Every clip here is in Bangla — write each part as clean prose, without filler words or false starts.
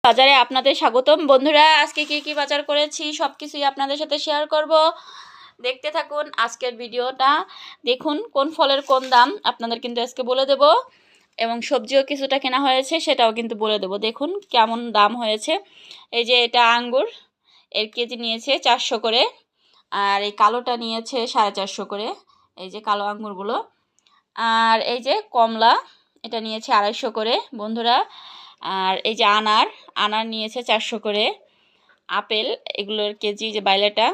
বাজারে আপনাদের স্বাগতম। বন্ধুরা, আজকে কি বাজার করেছি সবকিছুই আপনাদের সাথে শেয়ার করব। দেখতে থাকুন আজকের ভিডিওটা। দেখুন কোন ফলের কোন দাম আপনাদের কিন্তু আজকে বলে দেব, এবং সবজিও কিছুটা কেনা হয়েছে সেটাও কিন্তু বলে দেব। দেখুন কেমন দাম হয়েছে। এই যে এটা আঙ্গুর, এর কেজি নিয়েছে 400 করে, আর এই কালোটা নিয়েছে 450 করে, এই যে কালো আঙ্গুরগুলো। আর এই যে কমলা, এটা নিয়েছে 250 করে বন্ধুরা। আর এই যে আনার নিয়েছে 400 করে। আপেল এগুলোর কেজি যে বাইলেটা,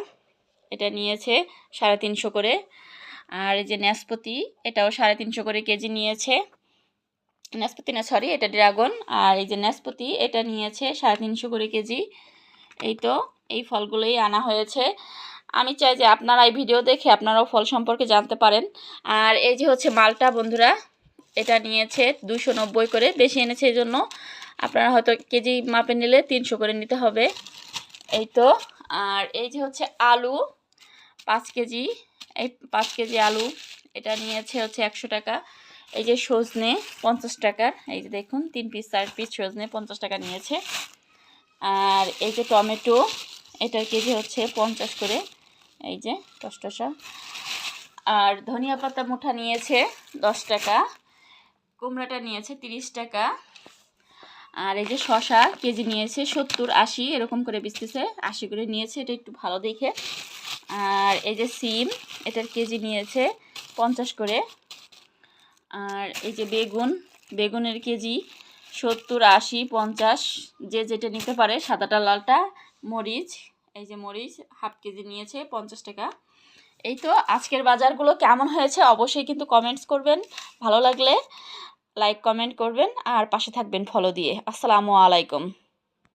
এটা নিয়েছে 350 করে। আর এই যে নাশপাতি, এটাও 350 করে কেজি নিয়েছে। নাশপাতি না, সরি, এটা ড্রাগন। আর এই যে নাশপাতি, এটা নিয়েছে 350 করে কেজি। এই তো এই ফলগুলোই আনা হয়েছে। আমি চাই যে আপনারা এই ভিডিও দেখে আপনারাও ফল সম্পর্কে জানতে পারেন। আর এই যে হচ্ছে মালটা বন্ধুরা, এটা নিয়েছে 290 করে, বেশি এনেছে এই জন্য। আপনারা হয়তো কেজি মাপে নিলে 300 করে নিতে হবে। এই তো। আর এই যে হচ্ছে আলু 5 কেজি, এই 5 কেজি আলু, এটা নিয়েছে হচ্ছে 100 টাকা। এই যে সজনে 50 টাকার, এই যে দেখুন 3 পিস 4 পিস সজনে 50 টাকা নিয়েছে। আর এই যে টমেটো, এটার কেজি হচ্ছে 50 করে, এই যে টসটসা। আর ধনিয়া পাতা মুঠা নিয়েছে 10 টাকা। কুমড়াটা নিয়েছে 30 টাকা। আর এই যে শশা কেজি নিয়েছে 70 80 এরকম করে বেচতেছে, 80 করে নিয়েছে, এটা একটু ভালো দেখে। আর এই যে সিম, এটার কেজি নিয়েছে 50 করে। আর এই যে বেগুনের কেজি 70 80 50, যে যেটা নিতে পারে, সাদাটা লালটা। মরিচ, এই যে মরিচ হাফ কেজি নিয়েছে 50 টাকা। এই তো আজকের বাজারগুলো কেমন হয়েছে অবশ্যই কিন্তু কমেন্টস করবেন। ভালো লাগলে লাইক কমেন্ট করবেন আর পাশে থাকবেন ফলো দিয়ে। আসসালামু আলাইকুম।